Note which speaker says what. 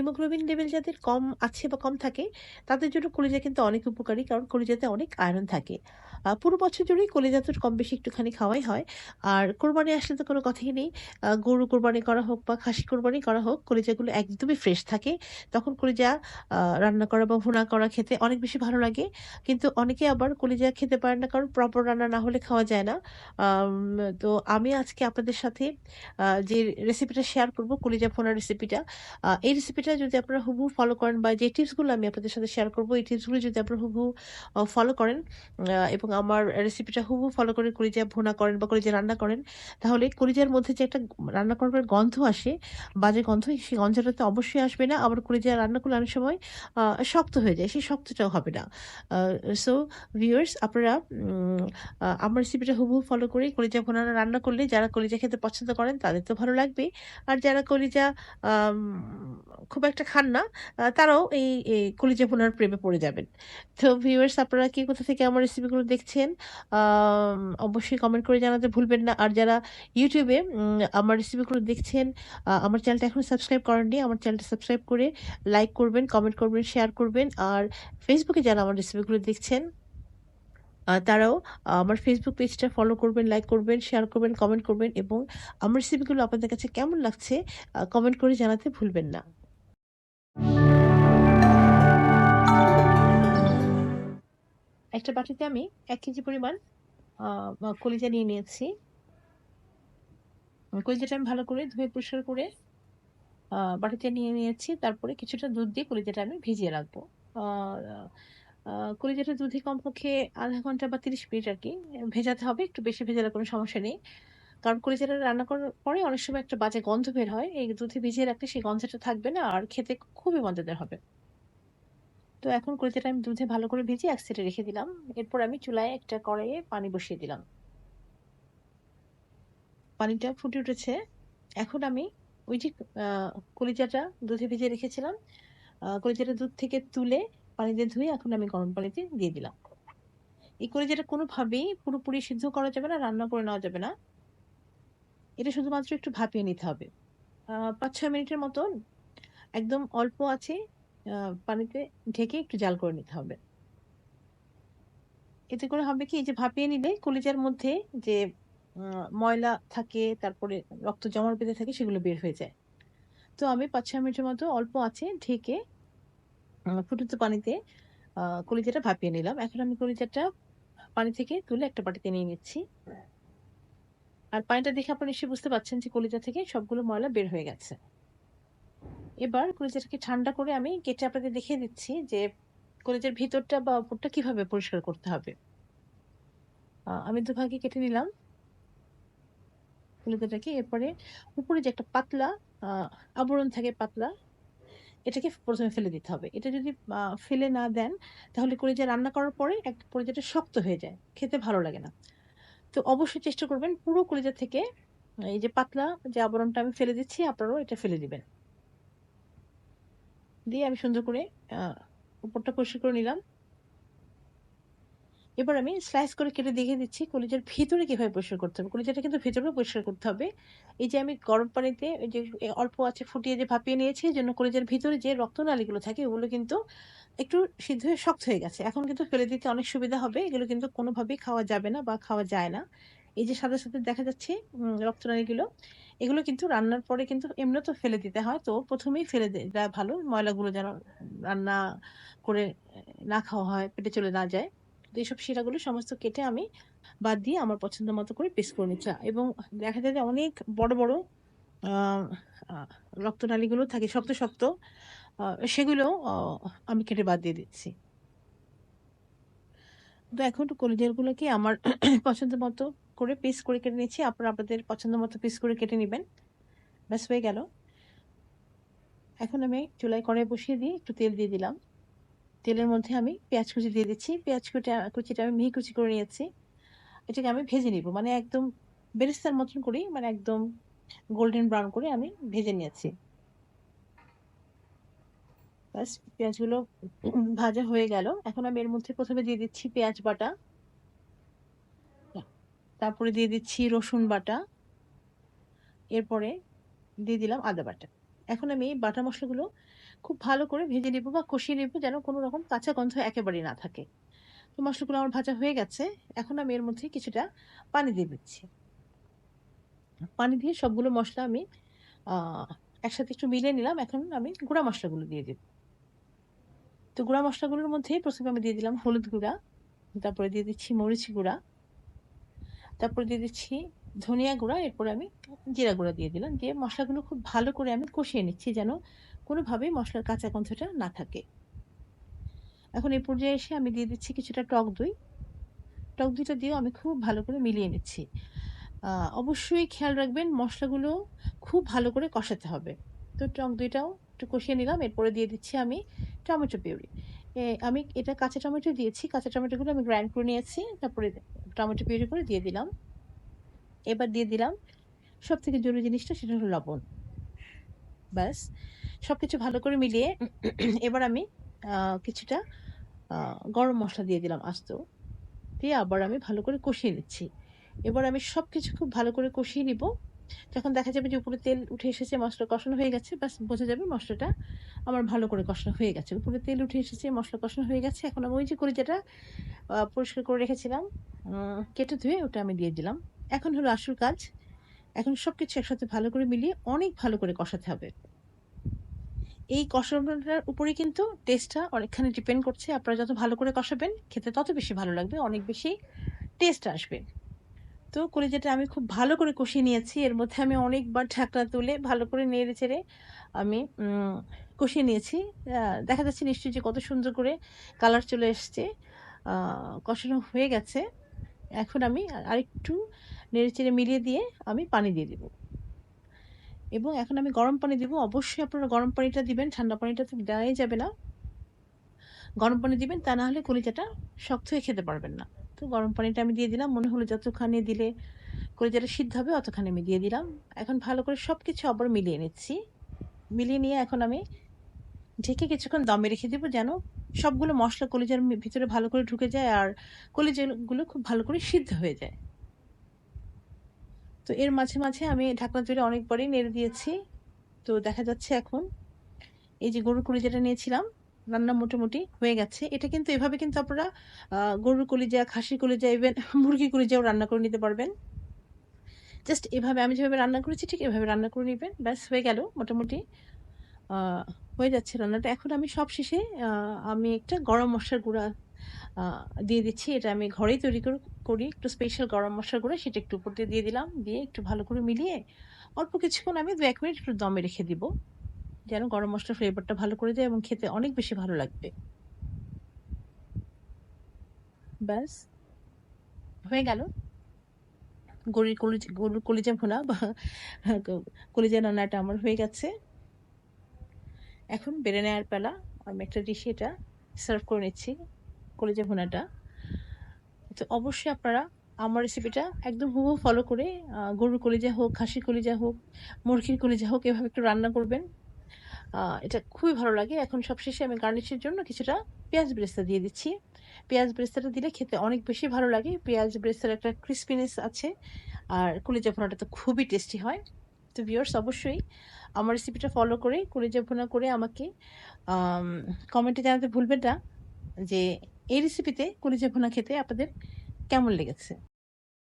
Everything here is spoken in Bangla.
Speaker 1: হিমোগ্লোবিন লেভেল যাদের কম আছে বা কম থাকে তাদের জন্য কলিজা কিন্তু অনেক উপকারী। কারণ কলিজাতে অনেক আয়রন থাকে। পুরো বছর জুড়েই কলিজা তো কম বেশি একটুখানি খাওয়াই হয়। আর কোরবানি আসলে তো কোনো কথাই নেই। গরু কোরবানি করা হোক বা খাসি কোরবানি করা হোক, কলিজাগুলো একদমই ফ্রেশ থাকে। তখন কলিজা রান্না করা বা ভুনা করা খেতে অনেক বেশি ভালো লাগে। কিন্তু অনেকে আবার কলিজা খেতে পারেন না কারণ প্রপার রান্না না হলে খাওয়া যায় না। আম তো আমি আজকে আপনাদের সাথে যে রেসিপিটা শেয়ার করব কলিজা ভুনার রেসিপিটা। এই রেসিপিটা যদি আপনারা হুবহু ফলো করেন বা যে টিপস গুলো আমি আপনাদের সাথে শেয়ার করব, এই টিপস গুলো যদি আপনারা হুবহু ফলো করেন এবং আমার রেসিপিটা হুবহু ফলো করে কলিজা ভুনা করেন বা কলিজা রান্না করেন, তাহলে কলিজার মধ্যে যে একটা রান্না করবার গন্ধ আসে, বাজে গন্ধ, সেই গন্ধটা তো অবশ্যই আসবে না। আবার কলিজা রান্না করলে অনেক সময় আ শক্ত হয়ে যায়। সেই শক্তটাও হবে না। আ সো ভিউয়ার্স, আপনারা আমার রেসিপিটা হুবহু ফলো করে কলিজা ভুনা রান্না করলে যারা কলিজা খেতে পছন্দ করেন তাদের তো ভালো লাগবেই। আর যারা কলিজা আম খুব একটা খান না, তারাও এই কলিজা ভুনার প্রেমে পড়ে যাবেন। তো ভিউয়ার্স, আপনারা কে কোথা থেকে আমার রেসিপিগুলো দেখছেন অবশ্যই কমেন্ট করে জানাতে ভুলবেন না। আর যারা YouTube এ আমার রেসিপিগুলো দেখছেন, আমার চ্যানেলটা এখনো সাবস্ক্রাইব করেননি, আমার চ্যানেলটা সাবস্ক্রাইব করে লাইক করবেন, কমেন্ট করবেন, শেয়ার করবেন। আর Facebook এ যারা আমার রেসিপিগুলো দেখছেন তারাও আমার Facebook পেজটা ফলো করবেন, লাইক করবেন, শেয়ার করবেন, কমেন্ট করবেন এবং আমার রেসিপিগুলো আপনাদের কাছে কেমন লাগছে কমেন্ট করে জানাতে ভুলবেন না। একটা বাটিতে আমি ১ কেজি পরিমাণ আ কলিজা নিয়ে নিয়েছি। কলিজাটা আমি ভালো করে ধুয়ে পরিষ্কার করে বাটিতে নিয়ে নিয়েছি। তারপরে কিছুটা দুধ দিয়ে কলিজাটা আমি ভিজিয়ে রাখবো। আ আ কলিজাটা দুধে কমপক্ষে ০.৫ ঘন্টা বা ৩০ মিনিট আরকি ভেজাতে হবে। একটু বেশি ভেজালে কোনো সমস্যা নেই। কারণ কলিজাটা রান্না করার পরে অনেক সময় একটা বাজে গন্ধ বের হয়। এই দুধে ভিজিয়ে রাখলে সেই গন্ধটা থাকবে না আর খেতে খুবই মজাদার হবে। তো এখন কলিজাটা আমি দুধে ভালো করে ভিজিয়ে এক সাইডে রেখে দিলাম। এরপর আমি চুলায় একটা কড়াইয়ে পানি বসিয়ে দিলাম। পানিটা ফুটে উঠেছে। এখন আমি ওই যে আ কলিজাটা দুধে ভিজিয়ে রেখেছিলাম, কলিজাটা দুধ থেকে তুলে পানি দিয়ে ধুয়ে এখন আমি গরম পানিতে দিয়ে দিলাম। এই কলিজাটা কোনোভাবেই পুরোপুরি সিদ্ধ করা যাবে না, রান্না করে নেওয়া যাবে না। এটা শুধুমাত্র একটু ভাপিয়ে নিতে হবে। ৫-৬ মিনিটের মতন একদম অল্প আঁচে আ পানিতে ঢেকে একটু জাল করে নিতে হবে। এতে করে হবে কি, এই যে ভাপিয়ে নিলে কলিজার মধ্যে যে আ ময়লা থাকে, তারপরে রক্ত জমাট বেঁধে থাকে সেগুলো বের হয়ে যায়। তো আমি ৫-৬ মিনিটের মতো অল্প আঁচে ঢেকে ফুটন্ত পানিতে কলিজাটা ভাপিয়ে নিলাম। এখন আমি কলিজাটা পানি থেকে তুলে একটা বাটিতে নিয়ে নিচ্ছি। আর পানিটা দেখে আপনারা নিশ্চয়ই বুঝতে পারছেন যে কলিজা থেকে সবগুলো ময়লা বের হয়ে গেছে। এবার কলিজাটাকে ঠান্ডা করে আমি কেটে আপনাদের দেখিয়ে দিচ্ছি যে কলিজার ভিতরটা বা উপরটা কিভাবে পরিষ্কার করতে হবে। আমি দুভাগে কেটে নিলাম কলিজাটাকে। এরপরে উপরে যে একটা পাতলা আ আবরণ থাকে পাতলা, এটাকে ১ম এ ফেলে দিতে হবে। এটা যদি ফেলে না দেন তাহলে কলিজা রান্না করার পরে কলিজাটা শক্ত হয়ে যায়। খেতে ভালো লাগে না। তো অবশ্যই চেষ্টা করবেন পুরো কলিজা থেকে এই যে পাতলা যে আবরণটা আমি ফেলে দিচ্ছি, আপনারাও এটা ফেলে দিবেন। দিয়ে আমি সুন্দর করে আ উপরটা পরিষ্কার করে নিলাম। এবার আমি স্লাইস করে কেটে দেখিয়ে দিচ্ছি কলিজার ভিতরে কিভাবে পরিষ্কার করতে হবে। কলিজাটা কিন্তু ভেতরেও পরিষ্কার করতে হবে। এই যে আমি গরম পানিতে ওই যে অল্প আঁচে ফুটিয়ে যে ভাপিয়ে নিয়েছি, এজন্য কলিজার ভিতরে যে রক্তনালীগুলো থাকে ওগুলো কিন্তু একটু সিদ্ধ হয়ে শক্ত হয়ে গেছে। এখন কিন্তু ফেলে দিতে অনেক সুবিধা হবে। এগুলো কিন্তু কোনোভাবেই খাওয়া যাবে না বা খাওয়া যায় না। এই যে সাদা, সাদা দেখা যাচ্ছে রক্তনালীগুলো, এগুলো কিন্তু রান্নার পরে কিন্তু এমনিতেও ফেলে দিতে হয়। তো ১ম এই ফেলে দেয়া ভালো। ময়লাগুলো যেন রান্না করে না খাওয়া হয়, পেটে চলে না যায়। তো এইসব শিরাগুলো সমস্ত কেটে আমি বাদ দিয়ে আমার পছন্দ মতো করে পিস করে নিচ্ছি। এবং দেখা যায় যে অনেক বড়, বড় আ আ রক্তনালীগুলো থাকে শক্ত, শক্ত। আ সেগুলোও আমি কেটে বাদ দিয়ে দিচ্ছি। তো এখন কলিজাগুলোকে আমার পছন্দ মতো করে পিস করে কেটে নিচ্ছি। আপনারা আপনাদের পছন্দ মতো পিস করে কেটে নিবেন। ব্যাস হয়ে গেল। এখন আমি চুলায় কড়াই বসিয়ে দিয়ে একটু তেল দিয়ে দিলাম। তেলের মধ্যে আমি পেঁয়াজ কুচি দিয়ে দিচ্ছি। পেঁয়াজ কুচিটা আমি মিহি কুচি করে নিয়েছি। এটাকে আমি ভেজে নিব। মানে একদম বেরেস্তার মতন করেই, মানে একদম গোল্ডেন ব্রাউন করে আমি ভেজে নিয়েছি। ব্যাস পেঁয়াজগুলো ভাজা হয়ে গেল। এখন আমি এর মধ্যে ১ম এ দিয়ে দিচ্ছি পেঁয়াজ বাটা। তারপরে দিয়ে দিচ্ছি রসুন বাটা। এরপরে দিয়ে দিলাম আদা বাটা। এখন আমি এই বাটা মসলাগুলো খুব ভালো করে ভেজে নিব বা কষিয়ে নিব যেন কোনো রকম কাঁচা গন্ধ একেবারেই না থাকে। তো মসলাগুলো আমার ভাজা হয়ে গেছে। এখন আমি এর মধ্যে কিছুটা পানি দিয়ে দিচ্ছি। পানি দিয়ে সবগুলো মসলা আমি আ একসাথে একটু মিলিয়ে নিলাম। এখন আমি গুঁড়া মসলাগুলো দিয়ে দিব। তো গুঁড়া মসলাগুলোর মধ্যে ১ম এ আমি দিয়ে দিলাম হলুদ গুঁড়া, তারপরে দিয়ে দিচ্ছি মরিচ গুঁড়া, তারপরে দিয়ে দিচ্ছি ধনিয়া গুঁড়া, এরপরে আমি জিরা গুঁড়া দিয়ে দিলাম। দিয়ে মসলাগুলো খুব ভালো করে আমি কষিয়ে নিচ্ছি যেন কোনোভাবেই মসলার কাঁচা গন্ধটা না থাকে। এখন এই পর্যায়ে এসে আমি দিয়ে দিচ্ছি কিছুটা টক দই। টক দইটা দিয়েও আমি খুব ভালো করে মিলিয়ে নিচ্ছি। আ অবশ্যই খেয়াল রাখবেন মসলাগুলো খুব ভালো করে কষাতে হবে। তো টক দইটাও একটু কষিয়ে নিলাম। এরপরে দিয়ে দিচ্ছি আমি টমেটো পিউরি। আমি এটা কাঁচা টমেটো দিয়েছি। কাঁচা টমেটোগুলো আমি গ্রাইন্ড করে নিয়েছি। তারপরে টমেটো পিউরি করে দিয়ে দিলাম। এবার দিয়ে দিলাম সবথেকে জরুরি জিনিসটা সেটা হলো লবণ। ব্যাস সবকিছু ভালো করে মিলিয়ে এবার আমি আ কিছুটা আ গরম মসলা দিয়ে দিলাম আস্ত। দিয়ে আবার আমি ভালো করে কষিয়ে নিচ্ছি। এবার আমি সবকিছু খুব ভালো করে কষিয়ে নিব। যখন দেখা যাবে যে উপরে তেল উঠে এসেছে, মসলা কষানো হয়ে গেছে, ব্যাস বোঝা যাবে মসলাটা আমার ভালো করে কষানো হয়ে গেছে। উপরে তেল উঠে এসেছে, মসলা কষানো হয়ে গেছে। এখন আমি ওই যে কলিজাটা পরিষ্কার করে রেখেছিলাম, কেটে ধুয়ে ওটা আমি দিয়ে দিলাম। এখন হলো আসল কাজ। এখন সবকিছু একসাথে ভালো করে মিলিয়ে অনেক ভালো করে কষাতে হবে। এই কষানোটার উপরেই কিন্তু টেস্টটা অনেকখানি ডিপেন্ড করছে। আপনারা যত ভালো করে কষাবেন, খেতে তত বেশি ভালো লাগবে, অনেক বেশি টেস্ট আসবে। তো কলিজাটা আমি খুব ভালো করে কষিয়ে নিয়েছি। এর মধ্যে আমি অনেকবার ঢাকনা তুলে ভালো করে নেড়ে-চেড়ে আমি কষিয়ে নিয়েছি। আ দেখা যাচ্ছে নিশ্চয়ই যে কত সুন্দর করে কালার চলে এসছে। আ কষানো হয়ে গেছে। এখন আমি আরেকটু নেড়ে-চেড়ে মিলিয়ে দিয়ে আমি পানি দিয়ে দিব। এবং এখন আমি গরম পানি দিব। অবশ্যই আপনারা গরম পানিটা দিবেন। ঠান্ডা পানিটা তো দেওয়াই যাবে না। গরম পানি দিবেন, তা না হলে কলিজাটা শক্ত হয়ে খেতে পারবেন না। তো গরম পানিটা আমি দিয়ে দিলাম। মনে হলো যতখানি দিলে কলিজাটা সিদ্ধ হবে অতখানি আমি দিয়ে দিলাম। এখন ভালো করে সবকিছু আবার মিলিয়ে নিচ্ছি। মিলিয়ে নিয়ে এখন আমি ঢেকে কিছুক্ষণ দমে রেখে দিব যেন সবগুলো মসলা কলিজার ভিতরে ভালো করে ঢুকে যায় আর কলিজাগুলো খুব ভালো করে সিদ্ধ হয়ে যায়। তো এর মাঝে আমি ঢাকনা তুলে অনেকবারই নেড়ে দিয়েছি। তো দেখা যাচ্ছে এখন এই যে গরুর কলিজাটা নিয়েছিলাম, রান্না মোটামুটি হয়ে গেছে। এটা কিন্তু এভাবে কিন্তু আপনারা গরুর কলিজা, খাসির কলিজা, ইভেন মুরগির কলিজাও রান্না করে নিতে পারবেন। জাস্ট এভাবে আমি যেভাবে রান্না করেছি ঠিক এভাবে রান্না করে নিবেন। ব্যাস হয়ে গেল মোটামুটি আ হয়ে যাচ্ছে রান্নাটা। এখন আমি সবশেষে আ আমি একটা গরম মসলার গুঁড়া আ দিয়ে দিচ্ছি। এটা আমি ঘরেই তৈরি করি। একটু স্পেশাল গরম মসলার গুঁড়া সেটা একটু উপর দিয়ে দিলাম। দিয়ে একটু ভালো করে মিলিয়ে অল্প কিছুক্ষণ আমি ২-১ মিনিট একটু দমে রেখে দিব। যেন গরম মসলার ফ্লেভারটা ভালো করে যায় এবং খেতে অনেক বেশি ভালো লাগবে। ব্যাস হয়ে গেল। গরুর কলিজা ভুনা বা ক কলিজা রান্নাটা আমার হয়ে গেছে। এখন বেড়ে নেওয়ার পালা। আমি একটা ডিশে এটা সার্ভ করে নিচ্ছি কলিজা ভুনাটা। তো অবশ্যই আপনারা আমার রেসিপিটা একদম হুবহু ফলো করে গরুর কলিজা হোক, খাসির কলিজা হোক, মুরগির কলিজা হোক এভাবে একটু রান্না করবেন। এটা খুবই ভালো লাগে। এখন সবশেষে আমি গার্নিশের জন্য কিছুটা পেঁয়াজ বেরেস্তা দিয়ে দিচ্ছি। পেঁয়াজ বেরেস্তাটা দিলে খেতে অনেক বেশি ভালো লাগে। পেঁয়াজ বেরেস্তার একটা ক্রিসপিনেস আছে। আর কলিজা ভুনাটা তো খুবই টেস্টি হয়। তো ভিউয়ার্স অবশ্যই আমার রেসিপিটা ফলো করে কলিজা ভুনা করে আমাকে আম কমেন্টে জানাতে ভুলবেন না যে এই রেসিপিতে কলিজা ভুনা খেতে আপনাদের কেমন লেগেছে?